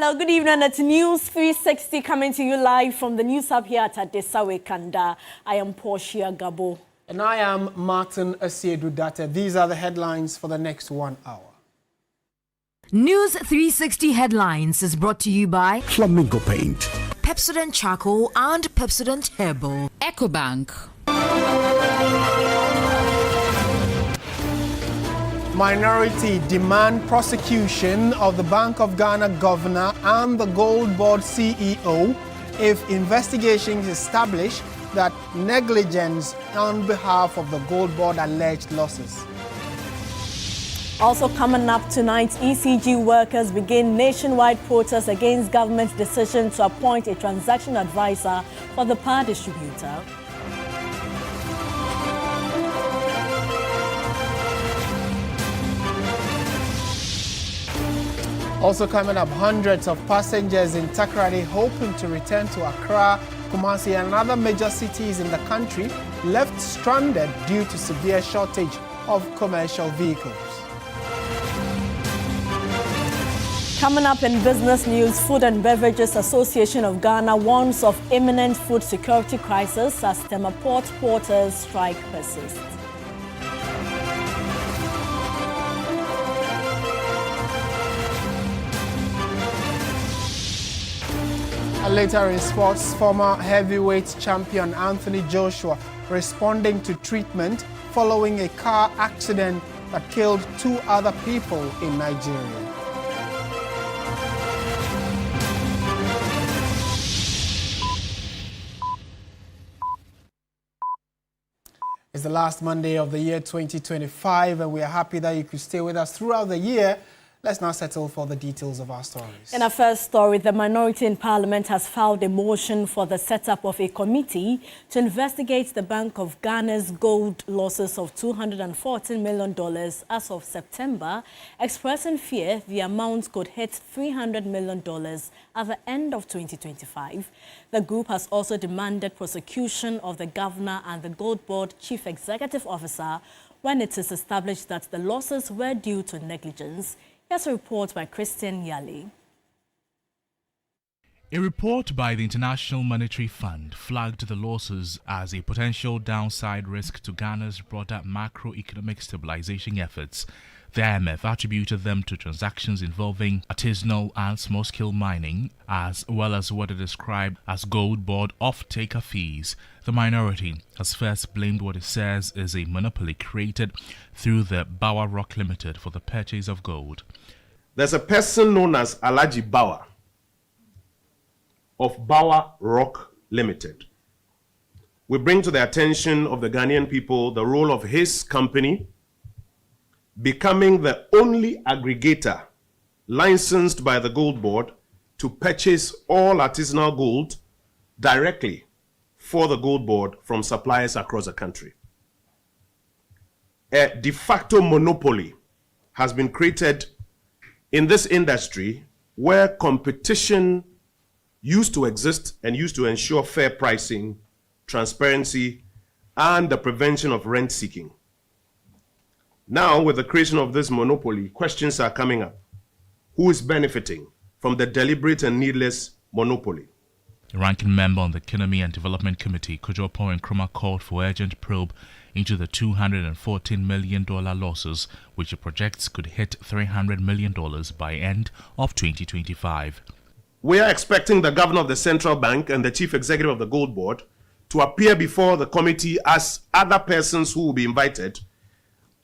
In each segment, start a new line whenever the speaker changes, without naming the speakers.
Hello, good evening. It's News 360 coming to you live from the News Hub here at Adesawe Kanda. I am Portia Gabo.
And I am Martin Asiedu-Date. These are the headlines for the next 1 hour.
News 360 Headlines is brought to you by
Flamingo Paint,
Pepsodent Charcoal and Pepsodent Herbal, EcoBank.
Minority demand prosecution of the Bank of Ghana governor and the Gold Board CEO if investigations establish that negligence on behalf of the Gold Board alleged losses.
Also coming up tonight, ECG workers begin nationwide protests against government's decision to appoint a transaction advisor for the power distributor.
Also coming up, hundreds of passengers in Takoradi hoping to return to Accra, Kumasi and other major cities in the country left stranded due to severe shortage of commercial vehicles.
Coming up in business news, Food and Beverages Association of Ghana warns of imminent food security crisis as Tema Port porters strike persists.
And later in sports, former heavyweight champion Anthony Joshua responding to treatment following a car accident that killed 2 other people in Nigeria. It's the last Monday of the year 2025, and we are happy that you could stay with us throughout the year. Let's now settle for the details of our stories.
In our first story, the minority in Parliament has filed a motion for the setup of a committee to investigate the Bank of Ghana's gold losses of $214 million as of September, expressing fear the amount could hit $300 million at the end of 2025. The group has also demanded prosecution of the governor and the Gold Board Chief Executive Officer when it is established that the losses were due to negligence. Here's a report by Christian Yali.
A report by the International Monetary Fund flagged the losses as a potential downside risk to Ghana's broader macroeconomic stabilization efforts. The IMF attributed them to transactions involving artisanal and small-scale mining, as well as what it described as Gold Board off-taker fees. The minority has first blamed what it says is a monopoly created through the Bauer Rock Limited for the purchase of gold.
There's a person known as Alhaji Bauer of Bauer Rock Limited. We bring to the attention of the Ghanaian people the role of his company becoming the only aggregator licensed by the Gold Board to purchase all artisanal gold directly for the Gold Board from suppliers across the country. A de facto monopoly has been created in this industry where competition used to exist and used to ensure fair pricing, transparency, and the prevention of rent seeking. Now, with the creation of this monopoly, questions are coming up. Who is benefiting from the deliberate and needless monopoly?
The ranking member on the Economy and Development Committee, Kojopo Nkrumah, called for urgent probe into the $214 million losses, which it projects could hit $300 million by end of 2025.
We are expecting the governor of the central bank and the chief executive of the Gold Board to appear before the committee as other persons who will be invited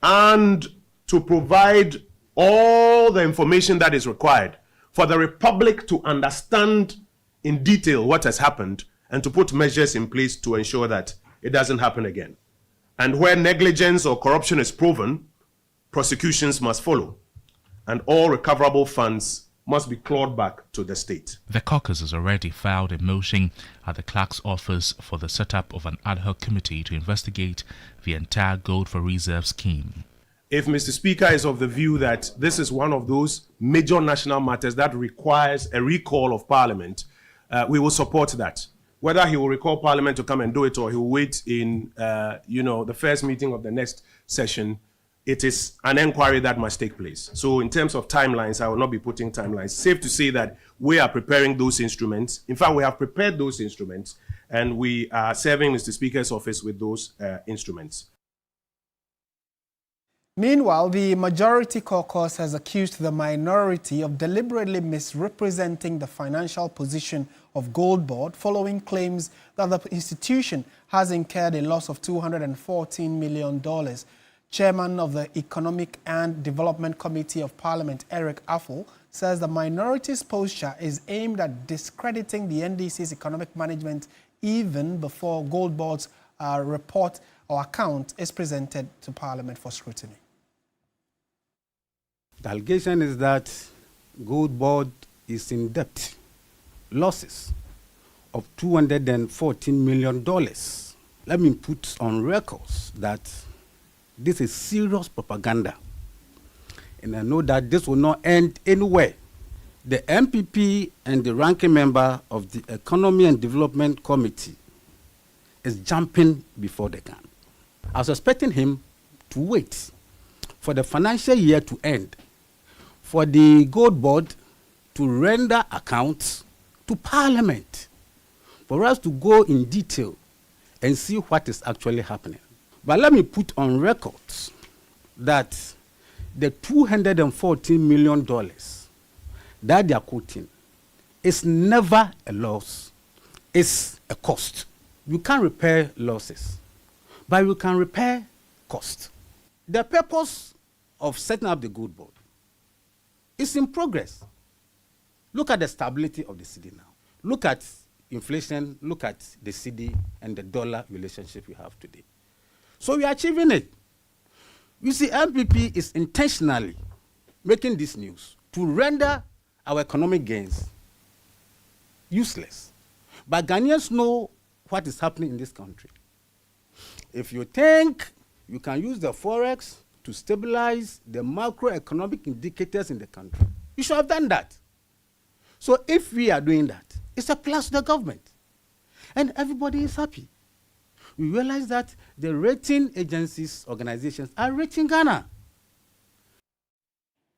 and to provide all the information that is required for the Republic to understand in detail what has happened and to put measures in place to ensure that it doesn't happen again. And where negligence or corruption is proven, prosecutions must follow, and all recoverable funds must be clawed back to the state.
The caucus has already filed a motion at the clerk's office for the setup of an ad hoc committee to investigate the entire Gold for Reserve scheme.
If Mr. Speaker is of the view that this is one of those major national matters that requires a recall of Parliament, we will support that. Whether he will recall Parliament to come and do it or he will wait in, the first meeting of the next session, it is an inquiry that must take place. So in terms of timelines, I will not be putting timelines. Safe to say that we are preparing those instruments. In fact, we have prepared those instruments, and we are serving Mr. Speaker's office with those instruments.
Meanwhile, the majority caucus has accused the minority of deliberately misrepresenting the financial position of Gold Board following claims that the institution has incurred a loss of $214 million. Chairman of the Economic and Development Committee of Parliament, Eric Affle, says the minority's posture is aimed at discrediting the NDC's economic management even before Gold Board's report or account is presented to Parliament for scrutiny.
The allegation is that Gold Board is in debt, losses of $214 million. Let me put on records that this is serious propaganda. And I know that this will not end anywhere. The MPP and the ranking member of the Economy and Development Committee is jumping before the gun. I was expecting him to wait for the financial year to end, for the Gold Board to render accounts to Parliament, for us to go in detail and see what is actually happening. But let me put on records that the $214 million that they are quoting is never a loss, it's a cost. You can't repair losses, but you can repair cost. The purpose of setting up the Gold Board is in progress. Look at the stability of the cedi now. Look at inflation, look at the cedi and the dollar relationship we have today. So we are achieving it. You see, MPP is intentionally making this news to render our economic gains useless. But Ghanaians know what is happening in this country. If you think you can use the forex to stabilize the macroeconomic indicators in the country, you should have done that. So if we are doing that, it's a plus to the government. And everybody is happy. We realize that the rating agencies, organizations are rating Ghana.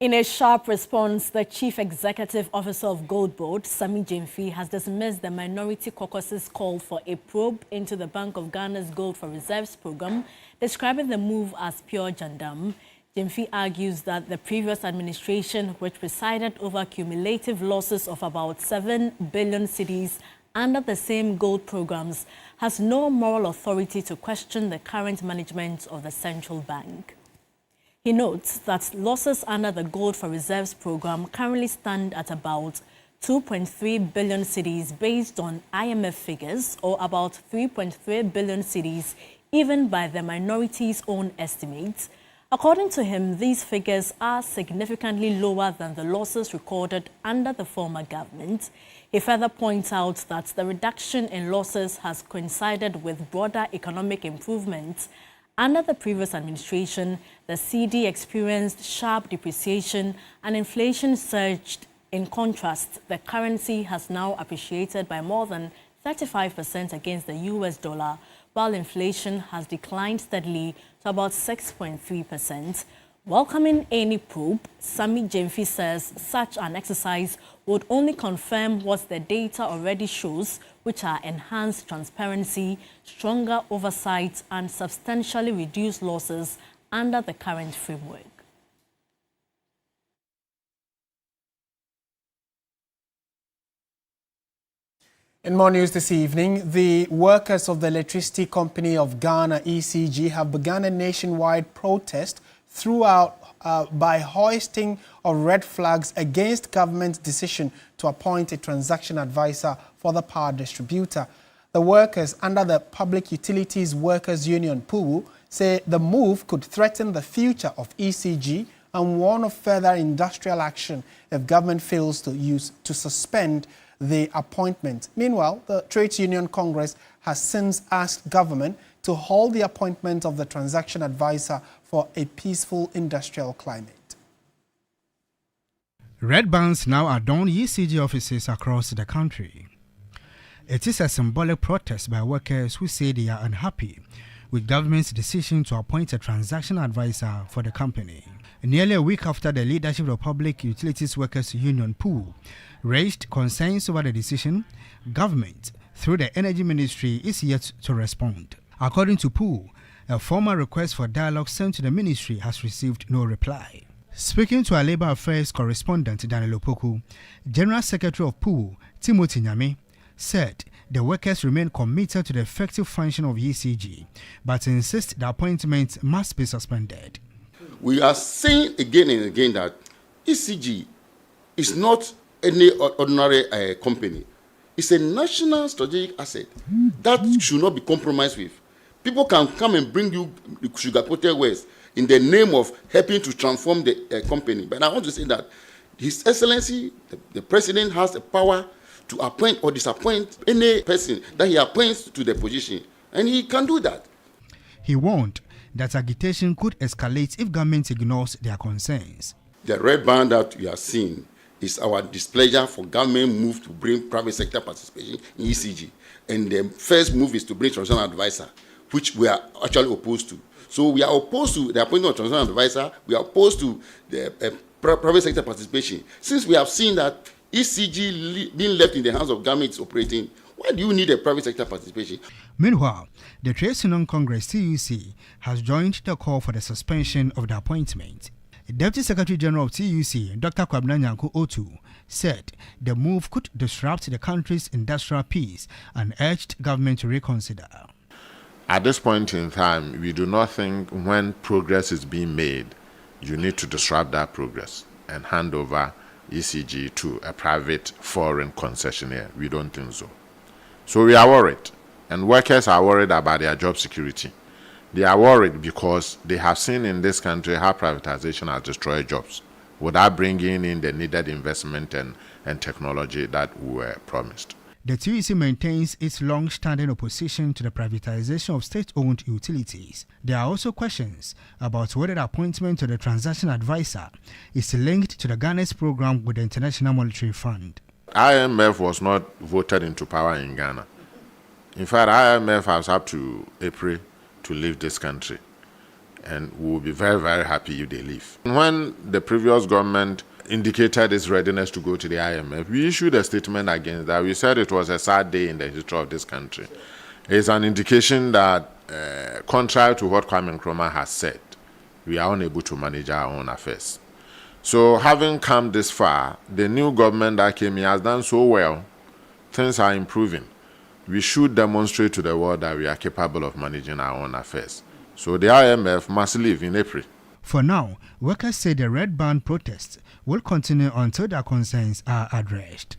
In a sharp response, the Chief Executive Officer of Gold Board, Sami Gyamfi, has dismissed the minority caucus's call for a probe into the Bank of Ghana's Gold for Reserves program, describing the move as pure jandam. Gyamfi argues that the previous administration, which presided over cumulative losses of about 7 billion cedis under the same gold programs, has no moral authority to question the current management of the central bank. He notes that losses under the Gold for Reserves program currently stand at about 2.3 billion cedis based on IMF figures, or about 3.3 billion cedis even by the minority's own estimates. According to him, these figures are significantly lower than the losses recorded under the former government. He further points out that the reduction in losses has coincided with broader economic improvements. Under the previous administration, the cedi experienced sharp depreciation and inflation surged. In contrast, the currency has now appreciated by more than 35% against the US dollar, while inflation has declined steadily to about 6.3%. Welcoming any probe, Sami Gyamfi says such an exercise would only confirm what the data already shows, which are enhanced transparency, stronger oversight, and substantially reduced losses under the current framework.
In more news this evening, the workers of the Electricity Company of Ghana, ECG, have begun a nationwide protest throughout by hoisting of red flags against government's decision to appoint a transaction advisor for the power distributor. The workers under the Public Utilities Workers Union, PUWU, say the move could threaten the future of ECG and warn of further industrial action if government fails to suspend the appointment. Meanwhile, the Trades Union Congress has since asked government to hold the appointment of the transaction advisor for a peaceful industrial climate.
Red bands now adorn ECG offices across the country. It is a symbolic protest by workers who say they are unhappy with government's decision to appoint a transaction advisor for the company. Nearly a week after the leadership of Public Utilities Workers Union (PUW) raised concerns over the decision, government, through the Energy Ministry, is yet to respond. According to PUW, a formal request for dialogue sent to the ministry has received no reply. Speaking to our Labour Affairs correspondent Daniel Opoku, General Secretary of PUW, Timothy Nyame, said the workers remain committed to the effective function of ECG, but insist the appointment must be suspended.
We are saying again and again that ECG is not any ordinary company. It's a national strategic asset that should not be compromised with. People can come and bring you sugar-coated waste in the name of helping to transform the company. But I want to say that His Excellency, the President, has the power to appoint or disappoint any person that he appoints to the position. And he can do that.
He warned that agitation could escalate if government ignores their concerns.
The red band that we are seeing is our displeasure for government move to bring private sector participation in ECG. And the first move is to bring transitional advisor, which we are actually opposed to. So we are opposed to the appointment of transitional advisor. We are opposed to the private sector participation. Since we have seen that ECG being left in the hands of government is operating, why do you need a private sector participation?
Meanwhile, the Trade Union Congress TUC has joined the call for the suspension of the appointment. Deputy Secretary General of TUC, Dr. Kwabena Nyanko Otu, said the move could disrupt the country's industrial peace and urged government to reconsider.
At this point in time, we do not think when progress is being made, you need to disrupt that progress and hand over ECG to a private foreign concessionaire. We don't think so. So we are worried, and workers are worried about their job security. They are worried because they have seen in this country how privatization has destroyed jobs without bringing in the needed investment and technology that we were promised.
The TUC maintains its long-standing opposition to the privatization of state-owned utilities. There are also questions about whether the appointment of the transaction advisor is linked to the Ghana's program with the International Monetary Fund.
IMF was not voted into power in Ghana. In fact, IMF has up to April to leave this country, and we will be very, very happy if they leave. When the previous government indicated its readiness to go to the IMF, we issued a statement against that. We said it was a sad day in the history of this country. It's an indication that, contrary to what Kwame Nkrumah has said, we are unable to manage our own affairs. So having come this far, the new government that came in has done so well. Things are improving. We should demonstrate to the world that we are capable of managing our own affairs. So the IMF must leave in April.
For now, workers say the red band protests will continue until their concerns are addressed.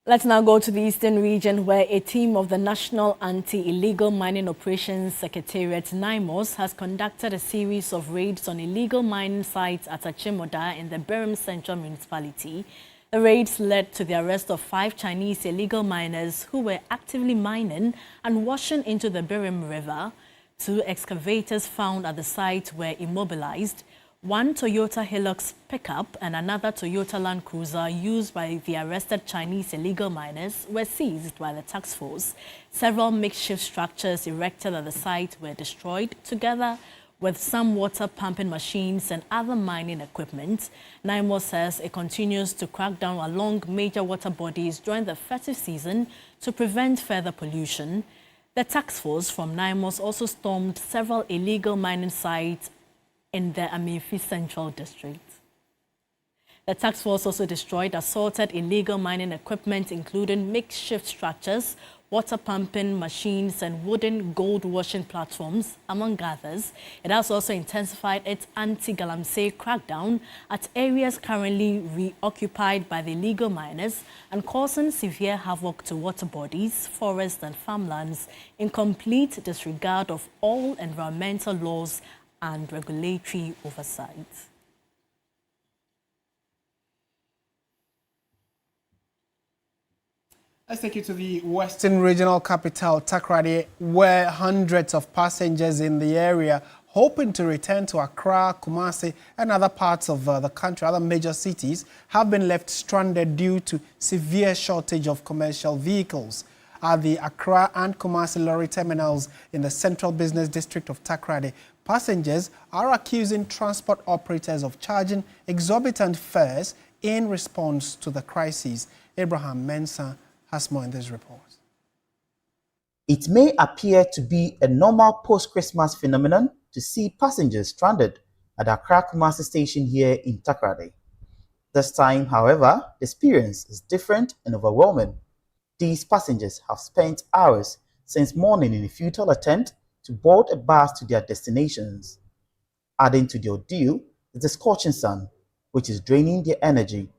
Let's now go to the eastern region, where a team of the National Anti-Illegal Mining Operations Secretariat (NIMOS) has conducted a series of raids on illegal mining sites at Achimoda in the Birim Central Municipality. The raids led to the arrest of 5 Chinese illegal miners who were actively mining and washing into the Birim River. 2 excavators found at the site were immobilized. 1 Toyota Hilux pickup and another Toyota Land Cruiser used by the arrested Chinese illegal miners were seized by the task force. Several makeshift structures erected at the site were destroyed, together with some water pumping machines and other mining equipment. NIMOS says it continues to crack down along major water bodies during the festive season to prevent further pollution. The task force from NIMOS also stormed several illegal mining sites in the Amenfi Central District. The task force also destroyed assorted illegal mining equipment, including makeshift structures, water pumping machines, and wooden gold washing platforms, among others. It has also intensified its anti-galamsey crackdown at areas currently reoccupied by the illegal miners and causing severe havoc to water bodies, forests, and farmlands in complete disregard of all environmental laws and regulatory oversight.
Let's take you to the Western Regional Capital, Takoradi, where hundreds of passengers in the area hoping to return to Accra, Kumasi, and other parts of the country, other major cities, have been left stranded due to severe shortage of commercial vehicles. at the Accra and Kumasi lorry terminals in the central business district of Takoradi. Passengers are accusing transport operators of charging exorbitant fares in response to the crisis. Abraham Mensah has more in this report.
It may appear to be a normal post-Christmas phenomenon to see passengers stranded at the Accra Kumasi station here in Takoradi. This time, however, the experience is different and overwhelming. These passengers have spent hours since morning in a futile attempt to board a bus to their destinations. Adding to the ordeal is the scorching sun, which is draining their energy.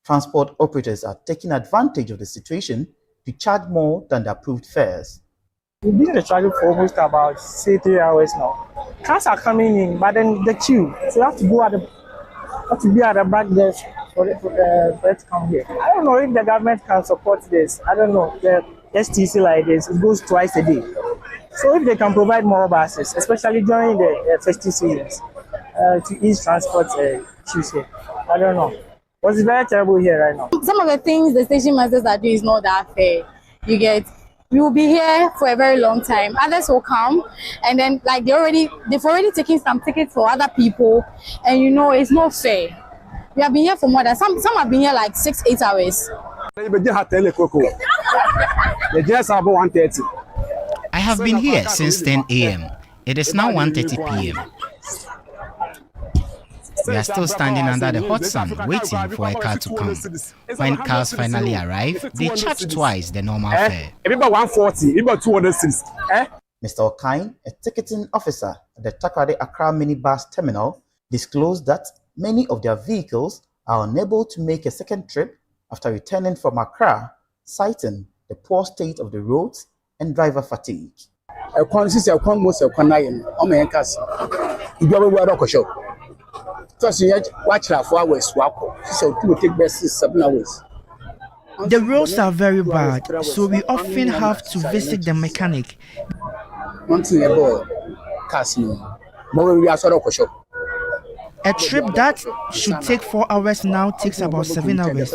Transport operators are taking advantage of the situation to charge more than the approved fares.
We've been in the struggle for almost about, say, 3 hours now. Cars are coming in, but then the queue, so you have to go at the back desk for it to come here. I don't know if the government can support this. I don't know. The STC like this, it goes twice a day. So if they can provide more buses, especially during the festive seasons, to ease transport issues here. I don't know. It's very terrible here right now.
Some of the things the station masters are doing is not that fair. You get, we will be here for a very long time. Others will come, and then like they've already taken some tickets for other people, and you know it's not fair. We have been here for more than some have been here like 6-8 hours.
I have been here since 10 a.m. It is now 1:30 p.m. We are still standing under the hot sun waiting for a car to come. When cars finally arrive, they charge twice the normal fare.
Mr. Okain, a ticketing officer at the Takoradi Accra minibus terminal, disclosed that many of their vehicles are unable to make a second trip after returning from Accra, citing the poor state of the roads and driver fatigue.
The roads are very bad, so we often have to visit the mechanic. A trip that should take 4 hours now takes about 7 hours.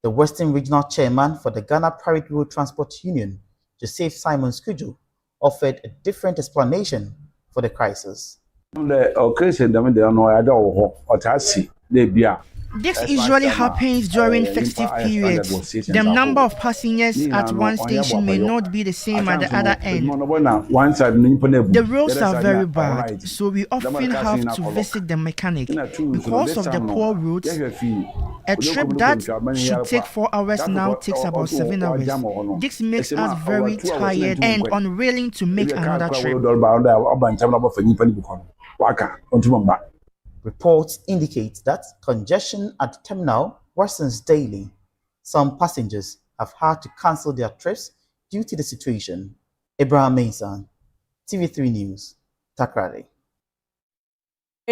The Western Regional Chairman for the Ghana Private Road Transport Union, Joseph Simon Skujo, offered a different explanation for the crisis.
This usually happens during festive periods. The number of passengers at one station may not be the same at the other end. The roads are very bad, so we often have to visit the mechanic. Because of the poor roads, a trip that should take 4 hours now takes about 7 hours. This makes us very tired and unwilling to make another trip.
Reports indicate that congestion at the terminal worsens daily. Some passengers have had to cancel their trips due to the situation. Abraham Mensah, TV3 News, Takoradi.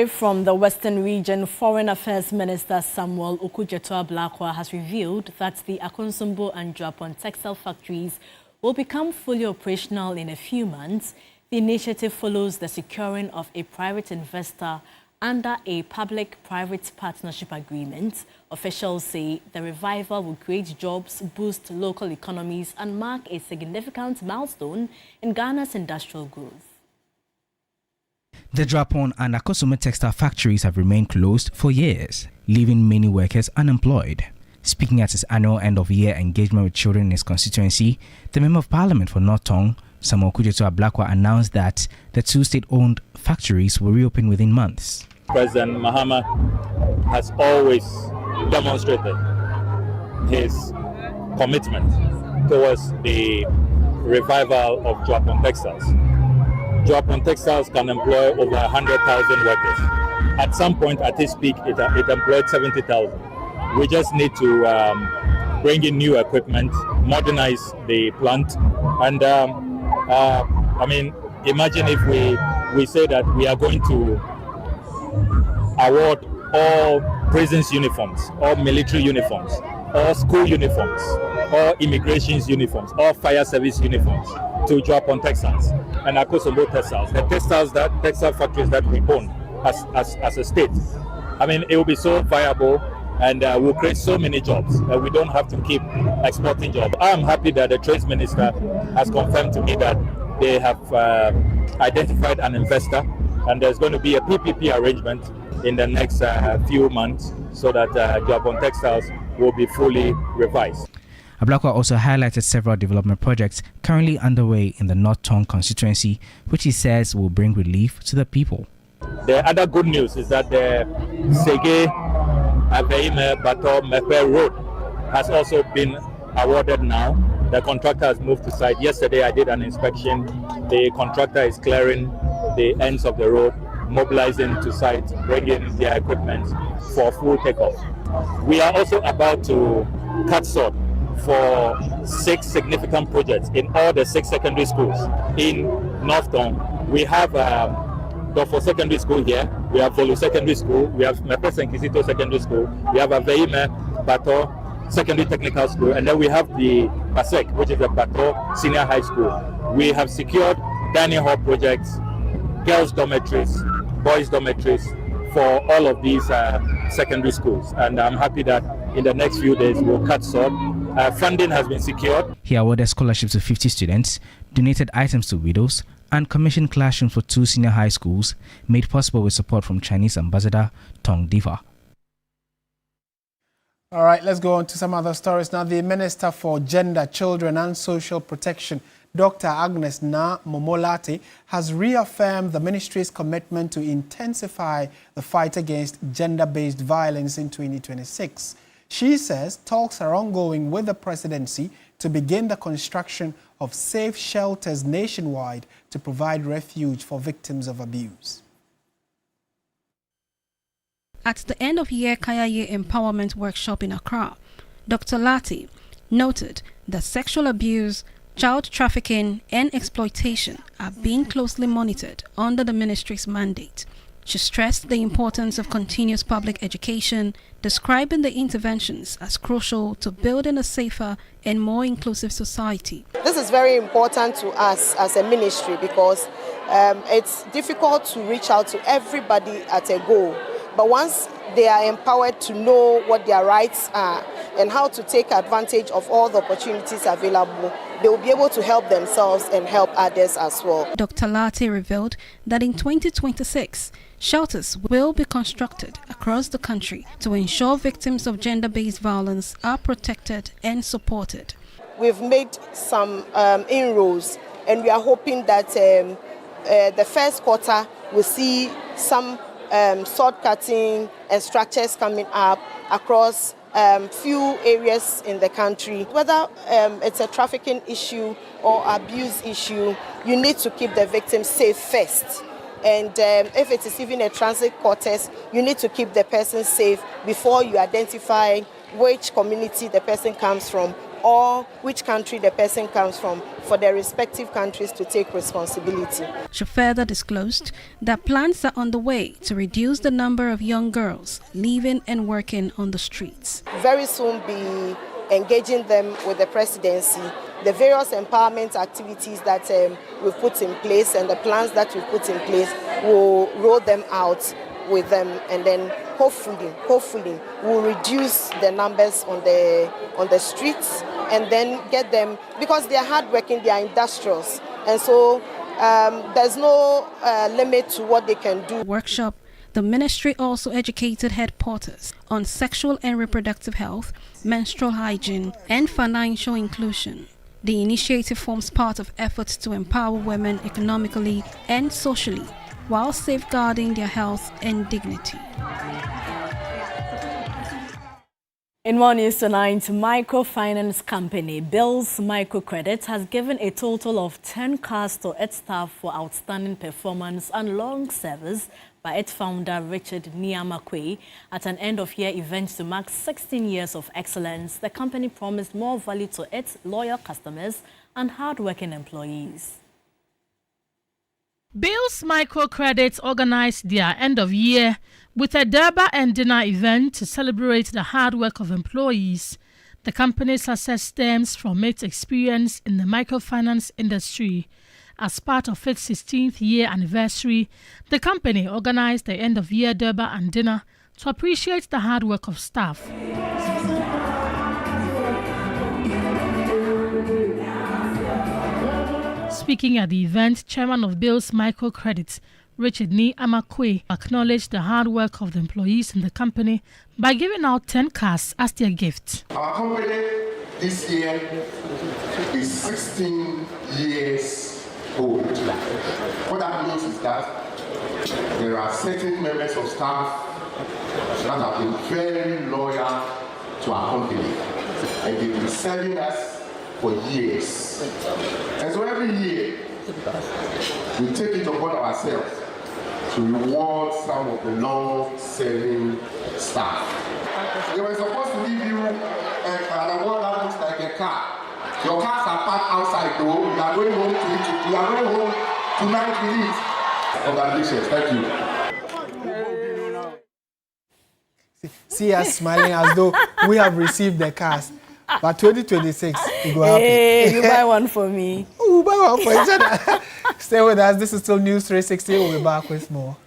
From the Western region, Foreign Affairs Minister Samuel Okudzeto-Ablakwa has revealed that the Akonsombo and Juapon textile factories will become fully operational in a few months. The initiative follows the securing of a private investor under a public-private partnership agreement. Officials say the revival will create jobs, boost local economies, and mark a significant milestone in Ghana's industrial growth.
The Juapon and Akosombo textile factories have remained closed for years, leaving many workers unemployed. Speaking at his annual end-of-year engagement with children in his constituency, the Member of Parliament for North Tong, Samuel Okudzeto-Ablakwa, announced that the two state-owned factories will reopen within months.
President Mahama has always demonstrated his commitment towards the revival of Juapon Textiles. Juapon Textiles can employ over 100,000 workers. At some point at its peak, it employed 70,000. We just need to bring in new equipment, modernize the plant, and I mean, imagine if we say that we are going to award all prisons uniforms, all military uniforms all school uniforms, all immigration's uniforms, all fire service uniforms to Japan textiles and Akosombo textiles, the textile factories that we own as a state. I mean, it will be so viable and will create so many jobs that we don't have to keep exporting jobs. I'm happy that the Trade Minister has confirmed to me that they have identified an investor, and there's going to be a PPP arrangement in the next few months so that Japan textiles will be fully revised.
Ablakwa also highlighted several development projects currently underway in the North Tongue constituency, which he says will bring relief to the people.
The other good news is that the Sege Aveime Bato Mepe Road has also been awarded now. The contractor has moved to site. Yesterday I did an inspection. The contractor is clearing the ends of the road, mobilizing to site, bringing their equipment for full takeoff. We are also about to cut sod for 6 significant projects in all the 6 secondary schools in North Tongue. We have Dofo Secondary School here, we have Volu Secondary School, we have Mepe Senkisito Secondary School, we have Aveime Bato Secondary Technical School, and then we have the PASEC, which is the Bato Senior High School. We have secured dining hall projects, girls' dormitories, boys' dormitories for all of these secondary schools. And I'm happy that in the next few days we'll cut sod. Funding has been secured.
He awarded scholarships to 50 students, donated items to widows, and commissioned classrooms for 2 senior high schools, made possible with support from Chinese Ambassador Tong Diva.
All right, let's go on to some other stories. Now, the Minister for Gender, Children and Social Protection, Dr. Agnes Na Momolate, has reaffirmed the ministry's commitment to intensify the fight against gender-based violence in 2026. She says talks are ongoing with the presidency to begin the construction of safe shelters nationwide to provide refuge for victims of abuse.
At the end of year Kayaye Empowerment Workshop in Accra, Dr. Lati noted that sexual abuse, child trafficking and exploitation are being closely monitored under the ministry's mandate. She stressed the importance of continuous public education, describing the interventions as crucial to building a safer and more inclusive society.
This is very important to us as a ministry because it's difficult to reach out to everybody at a go. But once they are empowered to know what their rights are and how to take advantage of all the opportunities available, they will be able to help themselves and help others as well.
Dr. Lati revealed that in 2026, shelters will be constructed across the country to ensure victims of gender-based violence are protected and supported.
We've made some inroads, and we are hoping that the first quarter will see some sword cutting and structures coming up across few areas in the country. Whether it's a trafficking issue or abuse issue, you need to keep the victim safe first. And if it is even a transit quarters, you need to keep the person safe before you identify which community the person comes from or which country the person comes from, for their respective countries to take responsibility.
She further disclosed that plans are on the way to reduce the number of young girls living and working on the streets.
Very soon be engaging them with the presidency, the various empowerment activities that we've put in place and the plans that we've put in place, will roll them out with them, and then hopefully we'll reduce the numbers on the streets and then get them, because they are hardworking, they are industrious, and so there's no limit to what they can do.
Workshop. The ministry also educated headquarters on sexual and reproductive health, menstrual hygiene, and financial inclusion. The initiative forms part of efforts to empower women economically and socially while safeguarding their health and dignity.
In more news tonight, microfinance company Bills Microcredit has given a total of 10 cars to its staff for outstanding performance and long service by its founder Richard Niamakwe at an end-of-year event to mark 16 years of excellence. The company promised more value to its loyal customers and hard-working employees.
Bills Microcredit organized their end-of-year with a Durbar and dinner event to celebrate the hard work of employees The company's success stems from its experience in the microfinance industry. As part of its 16th year anniversary, the company organized the end-of-year Durbar and dinner to appreciate the hard work of staff. Speaking at the event, Chairman of Bill's Microcredit, Richard Ni Amakwe, acknowledged the hard work of the employees in the company by giving out 10 cars as their gift.
Our company this year is 16 years old. What that means is that there are certain members of staff that have been very loyal to our company, and they've been serving us for years. And so every year, we take it upon ourselves to reward some of the long-serving staff. They were supposed to give you an award that looks like a car. Your cars are parked outside though. You are going home you are going home tonight with it. Congratulations, thank you.
See us smiling as though we have received the cars. But 2026, it will happen.
Hey, you buy one for me.
We'll buy one for each other. Stay with us. This is still News 360. We'll be back with more.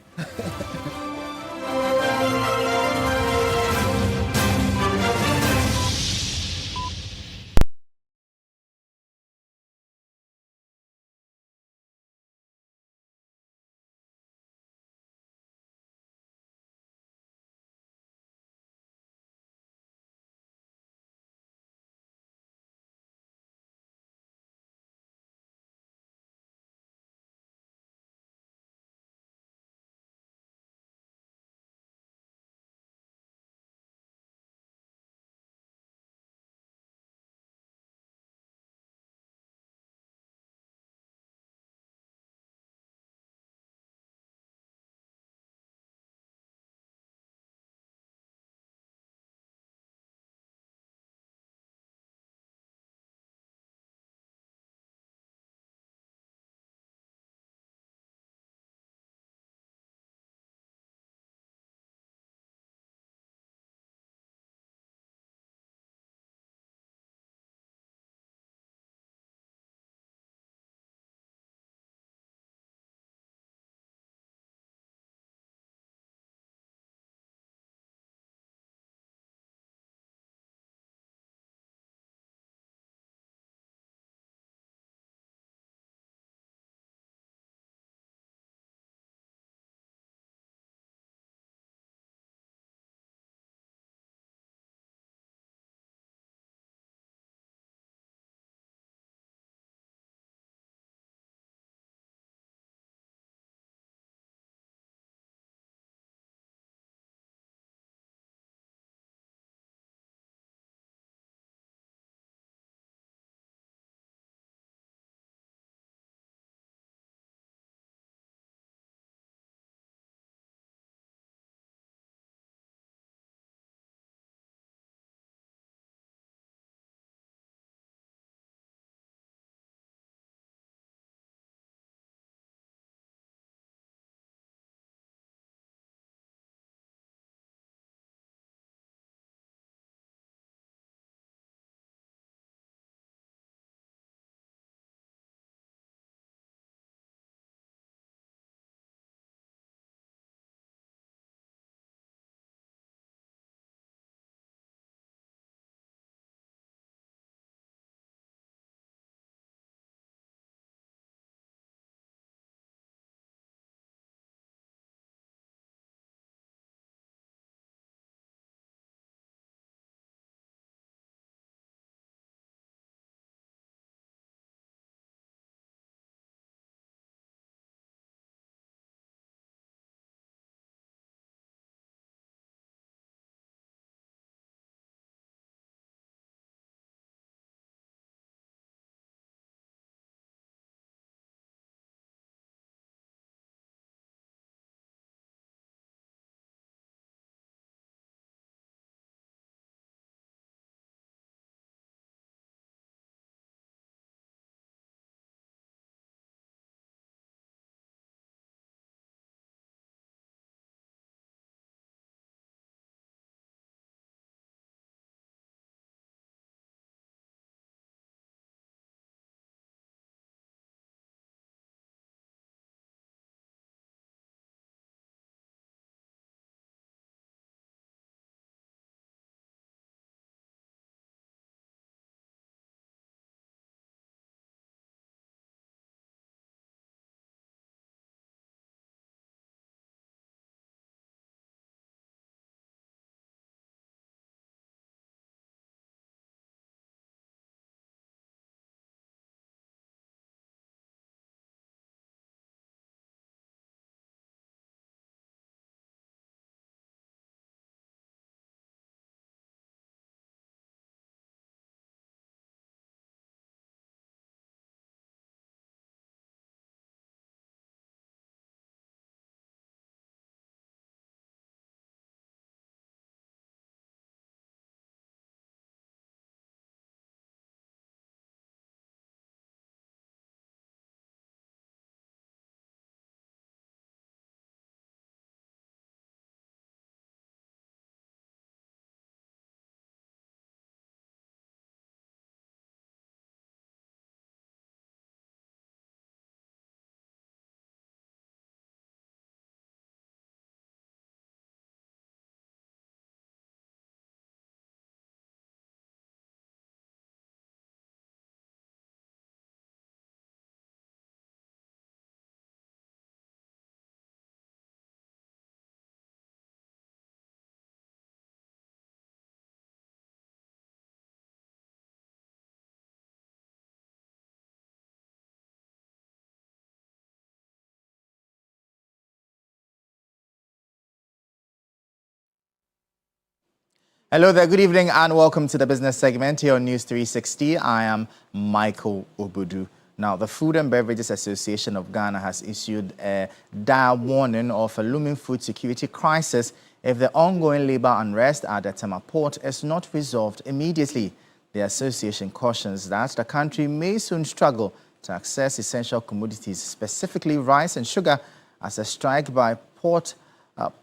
Hello there, good evening and welcome to the business segment here on News 360. I am Michael Obudu. Now, the Food and Beverages Association of Ghana has issued a dire warning of a looming food security crisis if the ongoing labor unrest at the Tema port is not resolved immediately. The association cautions that the country may soon struggle to access essential commodities, specifically rice and sugar, as a strike by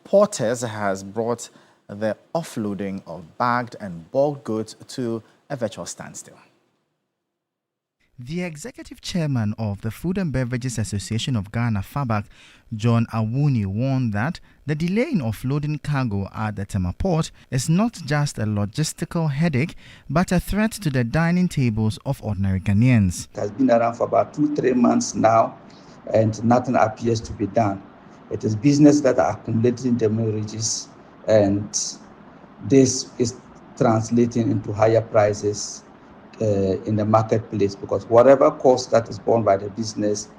porters has brought the offloading of bagged and bulk goods to a virtual standstill. The executive chairman of the Food and Beverages Association of Ghana, FABAC, John Awuni, warned that the delay in offloading cargo at the Tema port is not just a logistical headache, but a threat to the dining tables of ordinary Ghanaians.
It has been around for about 2-3 months now, and nothing appears to be done. It is business that are accumulating demurrages, and this is translating into higher prices in the marketplace, because whatever cost that is borne by the business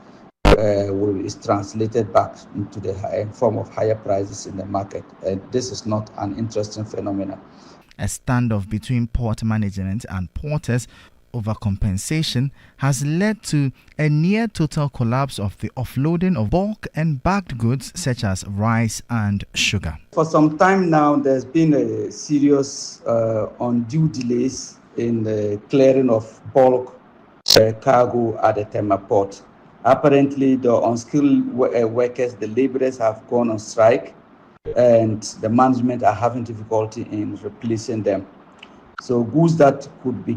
is translated back into the form of higher prices in the market. And this is not an interesting phenomenon.
A standoff between port management and porters over compensation has led to a near total collapse of the offloading of bulk and bagged goods such as rice and sugar.
For some time now, there's been a serious undue delays in the clearing of bulk cargo at the Tema port. Apparently, the unskilled workers, the laborers, have gone on strike, and the management are having difficulty in replacing them. So goods that could be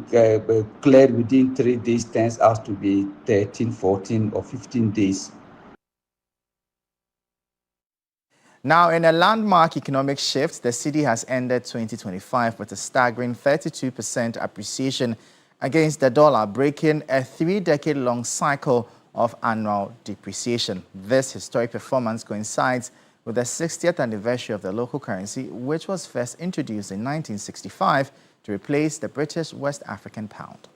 cleared within 3 days turns out to be 13, 14, or 15 days.
Now, in a landmark economic shift, the cedi has ended 2025 with a staggering 32% appreciation against the dollar, breaking a 3-decade-long cycle of annual depreciation. This historic performance coincides with the 60th anniversary of the local currency, which was first introduced in 1965 to replace the British West African pound.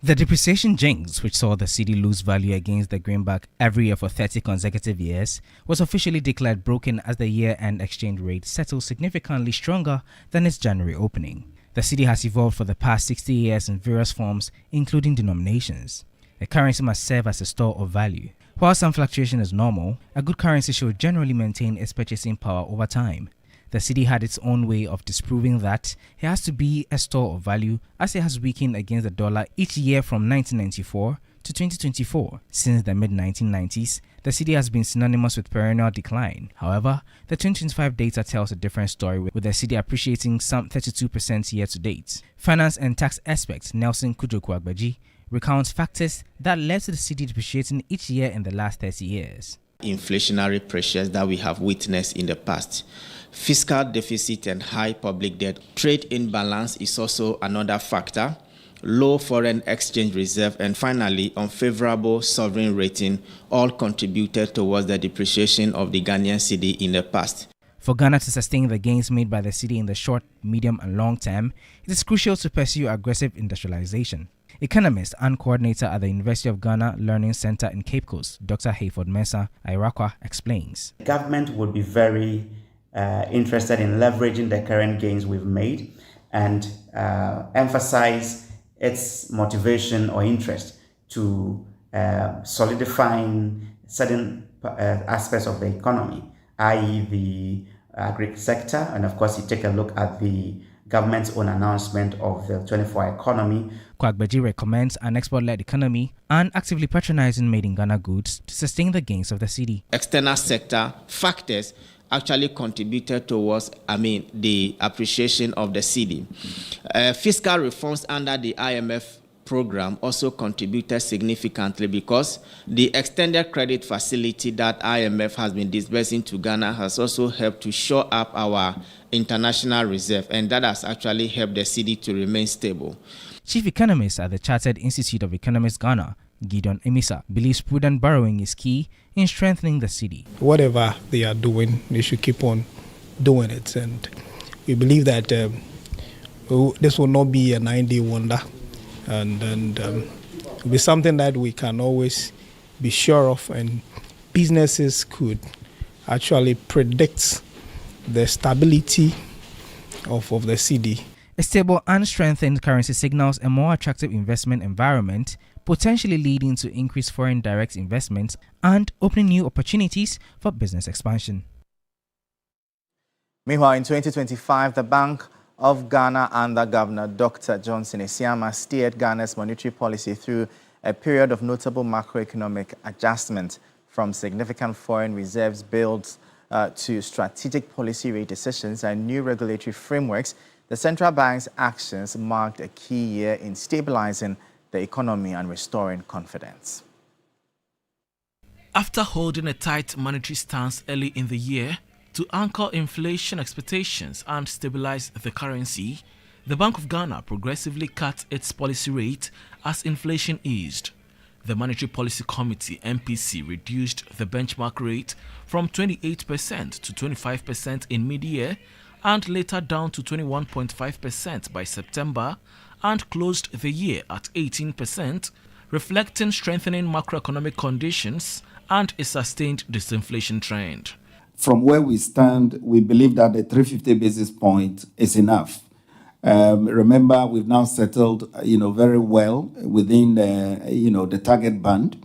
The depreciation jinx, which saw the cedi lose value against the greenback every year for 30 consecutive years, was officially declared broken as the year-end exchange rate settled significantly stronger than its January opening. The cedi has evolved for the past 60 years in various forms, including denominations. A currency must serve as a store of value. While some fluctuation is normal, a good currency should generally maintain its purchasing power over time. The cedi had its own way of disproving that it has to be a store of value, as it has weakened against the dollar each year from 1994 to 2024. Since the mid-1990s, the cedi has been synonymous with perennial decline. However, the 2025 data tells a different story, with the cedi appreciating some 32% year-to-date. Finance and tax expert Nelson Kujoku-Agbaji recounts factors that led to the cedi depreciating each year in the last 30 years.
Inflationary pressures that we have witnessed in the past. Fiscal deficit and high public debt. Trade imbalance is also another factor. Low foreign exchange reserve, and finally, unfavorable sovereign rating all contributed towards the depreciation of the Ghanaian cedi in the past.
For Ghana to sustain the gains made by the cedi in the short, medium, and long term, it is crucial to pursue aggressive industrialization. Economist and coordinator at the University of Ghana Learning Center in Cape Coast, Dr. Hayford Mensah Irakwa, explains.
The government would be very interested in leveraging the current gains we've made and emphasize its motivation or interest to solidifying certain aspects of the economy, i.e. the agri sector, and of course you take a look at the government's own announcement of the 24-hour economy.
Kwagbaji recommends an export-led economy and actively patronizing made-in-Ghana goods to sustain the gains of the cedi.
External sector factors actually contributed towards, the appreciation of the cedi. Fiscal reforms under the IMF program also contributed significantly, because the extended credit facility that IMF has been disbursing to Ghana has also helped to shore up our international reserve, and that has actually helped the cedi to remain stable.
Chief economist at the Chartered Institute of Economics Ghana, Gideon Emisa, believes prudent borrowing is key in strengthening the cedi.
Whatever they are doing, they should keep on doing it, and we believe that this will not be a 9-day wonder, and it'll be something that we can always be sure of, and businesses could actually predict the stability
of the cedi.
A stable and strengthened currency signals a more attractive investment environment, potentially leading to increased foreign direct investments and opening new opportunities for business expansion.
Meanwhile, in 2025, the Bank of Ghana under Governor Dr. Johnson Esiama steered Ghana's monetary policy through a period of notable macroeconomic adjustment, from significant foreign reserves builds to strategic policy rate decisions and new regulatory frameworks. The central bank's actions marked a key year in stabilizing the economy and restoring confidence.
After holding a tight monetary stance early in the year to anchor inflation expectations and stabilize the currency, the Bank of Ghana progressively cut its policy rate as inflation eased. The Monetary Policy Committee (MPC) reduced the benchmark rate from 28% to 25% in mid-year and later down to 21.5% by September, and closed the year at 18%, reflecting strengthening macroeconomic conditions and a sustained disinflation trend.
From where we stand, we believe that the 350 basis point is enough. Remember, we've now settled, very well within the target band,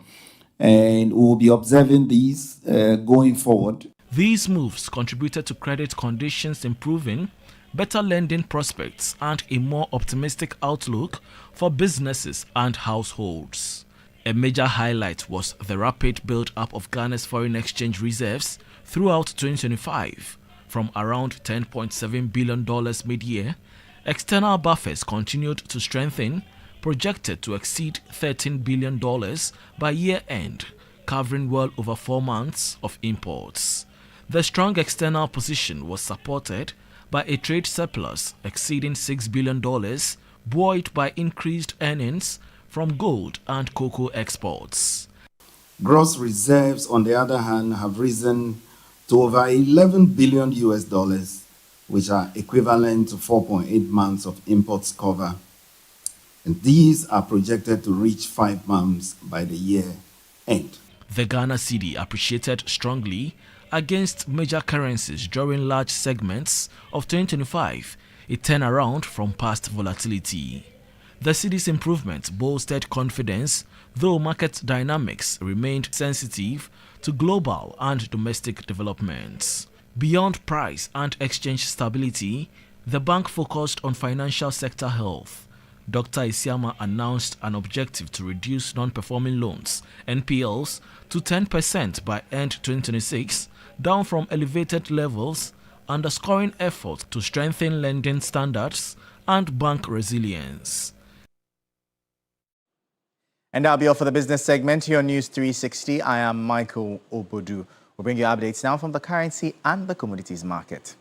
and we'll be observing these going forward.
These moves contributed to credit conditions improving, better lending prospects, and a more optimistic outlook for businesses and households. A major highlight was the rapid build-up of Ghana's foreign exchange reserves throughout 2025. From around $10.7 billion mid-year, external buffers continued to strengthen, projected to exceed $13 billion by year-end, covering well over 4 months of imports. The strong external position was supported by a trade surplus exceeding $6 billion, buoyed by increased earnings from gold and cocoa exports.
Gross reserves, on the other hand, have risen to over $11 billion, which are equivalent to 4.8 months of imports cover. And these are projected to reach 5 months by the year end.
The Ghana cedi appreciated strongly against major currencies during large segments of 2025, a turnaround from past volatility. The cedi's improvement bolstered confidence, though market dynamics remained sensitive to global and domestic developments. Beyond price and exchange stability, the bank focused on financial sector health. Dr. Esiama announced an objective to reduce non-performing loans, NPLs, to 10% by end 2026, down from elevated levels, underscoring efforts to strengthen lending standards and bank resilience.
And that'll be all for the business segment here on News 360. I am Michael Obodu. We'll bring you updates now from the currency and the commodities market.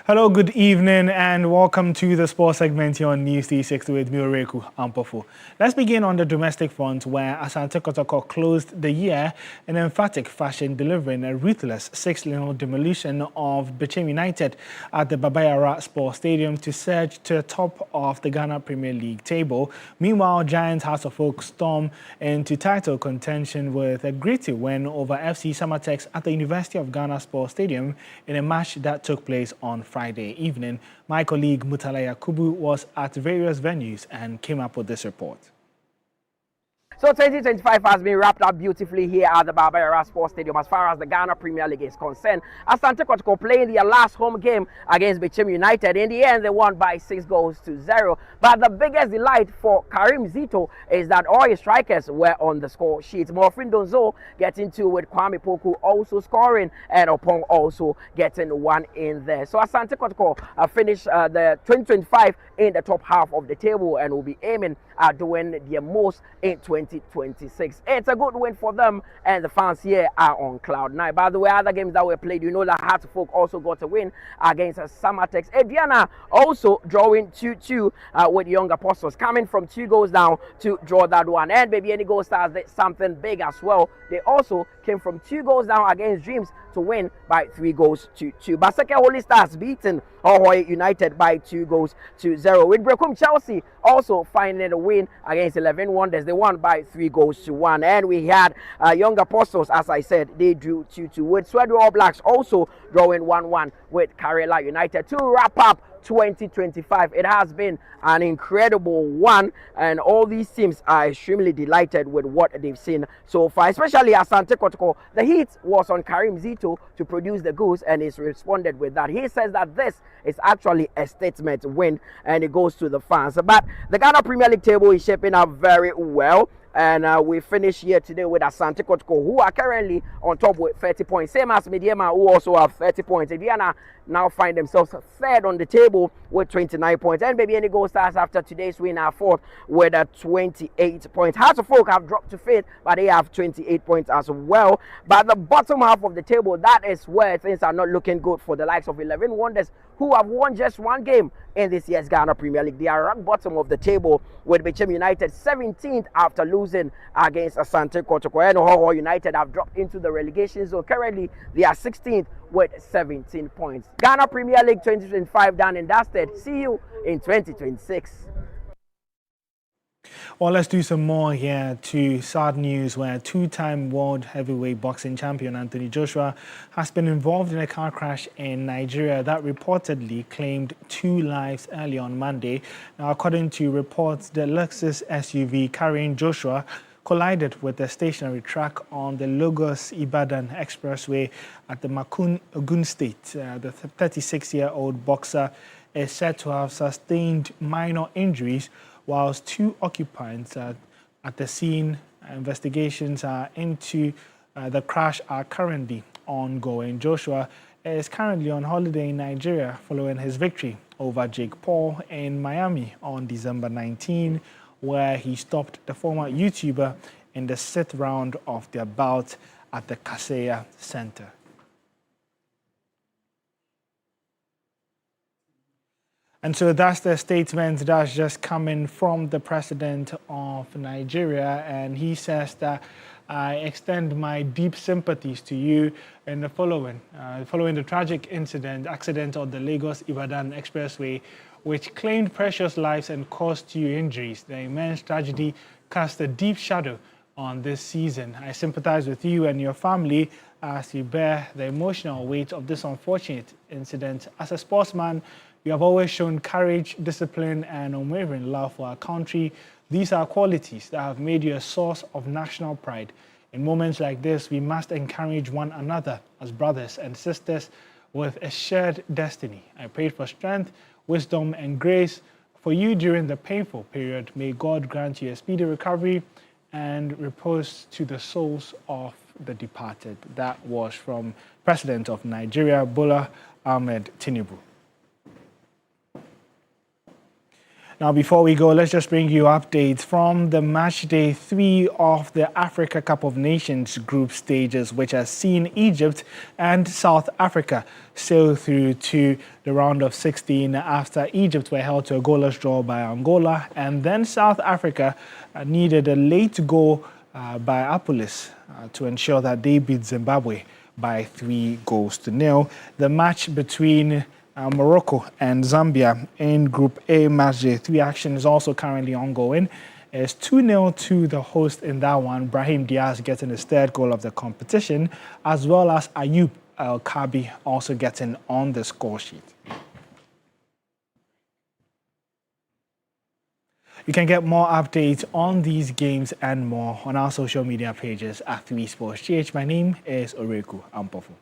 Hello, good evening, and welcome to the sports segment here on News 360 with Mioreku Ampofo. Let's begin on the domestic front, where Asante Kotoko closed the year in emphatic fashion, delivering a ruthless 6-0 demolition of Bechem United at the Babayara Sports Stadium to surge to the top of the Ghana Premier League table. Meanwhile, Giants House of Oak storm into title contention with a gritty win over FC Samatex at the University of Ghana Sports Stadium in a match that took place on Friday evening. My colleague Mutala Yakubu was at various venues and came up with this report.
So 2025 has been wrapped up beautifully here at the Babayara Sports Stadium as far as the Ghana Premier League is concerned. Asante Kotoko playing their last home game against Bechem United. In the end, they won by 6-0. But the biggest delight for Karim Zito is that all his strikers were on the score sheet. Morfin Donzo getting two with Kwame Poku also scoring, and Opong also getting one in there. So Asante Kotoko finished the 2025 in the top half of the table and will be aiming at doing their most in 2026. It's a good win for them, and the fans here are on cloud nine. By the way, other games that were played, you know that Heart of Folk also got a win against Samatex. Ediana also drawing 2-2 with Young Apostles, coming from 2 goals down to draw that one. And Baby Any Gold Stars did something big as well. They also came from 2 goals down against Dreams to win by 3-2. Baseke Holy Stars beaten Ahoy United by 2-0. With Brekum Chelsea also finding a win against 11 Wonders. They won by 3-1. And we had Young Apostles, as I said, they drew 2-2. With Swedo All Blacks also drawing 1-1 with Karela United. To wrap up 2025, it has been an incredible one, and all these teams are extremely delighted with what they've seen so far, especially Asante Kotoko. The heat was on Karim Zito to produce the goals, and he's responded with that. He says that this is actually a statement win, and it goes to the fans. But the Ghana Premier League table is shaping up very well. And we finish here today with Asante Kotoko, who are currently on top with 30 points. Same as Mediema, who also have 30 points. Indiana now find themselves third on the table with 29 points. And Baby Any Gold Stars, after today's win, are fourth with 28 points. Hearts of Folk have dropped to fifth, but they have 28 points as well. But the bottom half of the table, that is where things are not looking good for the likes of 11 Wonders, who have won just one game in this year's Ghana Premier League. They are rock bottom of the table with Bechem United 17th after losing against Asante Kotoko. And Hoho United have dropped into the relegation zone. Currently, they are 16th with 17 points. Ghana Premier League 2025 done and dusted. See you in 2026.
Well, let's do some more here to sad news, where two-time world heavyweight boxing champion Anthony Joshua has been involved in a car crash in Nigeria that reportedly claimed 2 lives early on Monday. Now, according to reports, the Lexus SUV carrying Joshua collided with a stationary truck on the Lagos-Ibadan Expressway at the Makun, Ogun State. The 36-year-old boxer is said to have sustained minor injuries, whilst 2 occupants at the scene. Investigations into the crash are currently ongoing. Joshua is currently on holiday in Nigeria following his victory over Jake Paul in Miami on December 19, where he stopped the former YouTuber in the 6th round of their bout at the Kaseya Center. And so that's the statement that's just coming from the president of Nigeria. And he says that I extend my deep sympathies to you in the following the tragic accident on the Lagos-Ibadan Expressway, which claimed precious lives and caused you injuries. The immense tragedy cast a deep shadow on this season. I sympathize with you and your family as you bear the emotional weight of this unfortunate incident. As a sportsman, you have always shown courage, discipline, and unwavering love for our country. These are qualities that have made you a source of national pride. In moments like this, we must encourage one another as brothers and sisters with a shared destiny. I prayed for strength, wisdom, and grace for you during the painful period. May God grant you a speedy recovery and repose to the souls of the departed. That was from President of Nigeria, Bola Ahmed Tinubu.
Now, before we go, let's just bring you updates from the match day 3 of the Africa Cup of Nations group stages, which has seen Egypt and South Africa sail through to the round of 16 after Egypt were held to a goalless draw by Angola, and then South Africa needed a late goal by Apolis to ensure that they beat Zimbabwe by 3-0. The match between Morocco and Zambia in Group A match day 3 action is also currently ongoing. It's 2-0 to the host in that one. Brahim Diaz getting his third goal of the competition, as well as Ayub El-Kabi also getting on the score sheet. You can get more updates on these games and more on our social media pages at 3SportsGH. My name is Oreku Ampofu.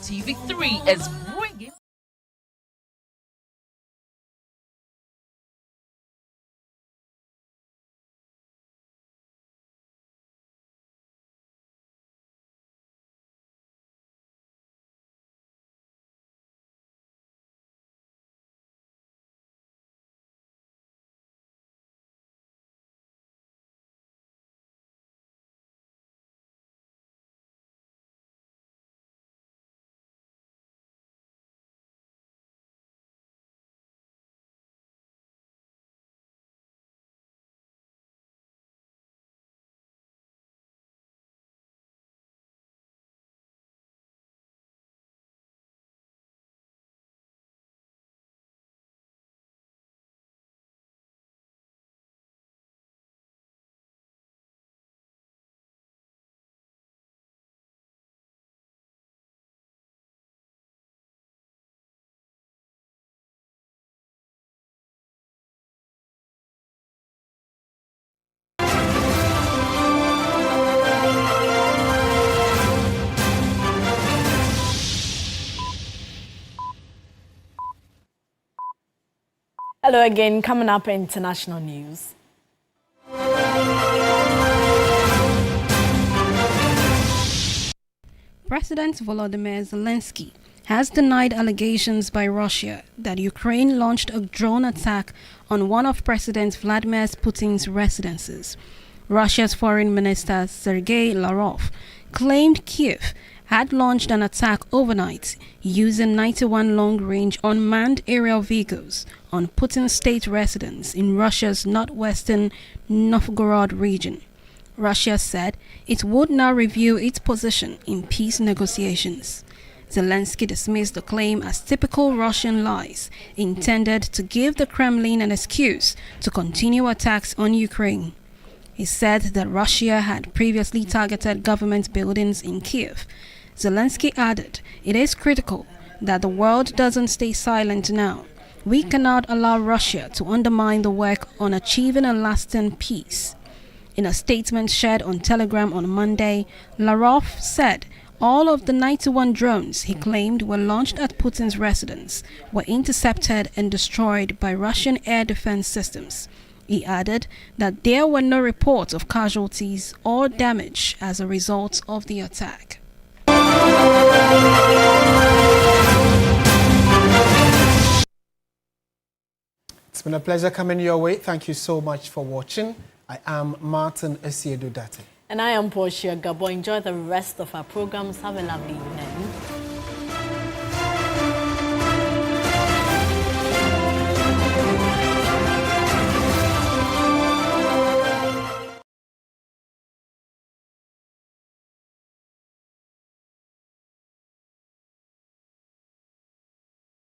TV3 is bringing
Hello again. Coming up, international news.
President Volodymyr Zelensky has denied allegations by Russia that Ukraine launched a drone attack on one of President Vladimir Putin's residences. Russia's Foreign Minister Sergei Lavrov claimed Kiev had launched an attack overnight using 91 long-range unmanned aerial vehicles on Putin's state residence in Russia's northwestern Novgorod region. Russia said it would now review its position in peace negotiations. Zelensky dismissed the claim as typical Russian lies intended to give the Kremlin an excuse to continue attacks on Ukraine. He said that Russia had previously targeted government buildings in Kiev. Zelensky added, "It is critical that the world doesn't stay silent now. We cannot allow Russia to undermine the work on achieving a lasting peace." In a statement shared on Telegram on Monday, Lavrov said all of the 91 drones he claimed were launched at Putin's residence were intercepted and destroyed by Russian air defense systems. He added that there were no reports of casualties or damage as a result of the attack.
It's been a pleasure coming your way. Thank you so much for watching. I am Martin Esiedu Date.
And I am Portia Gabo. Enjoy the rest of our programs. Have a lovely evening.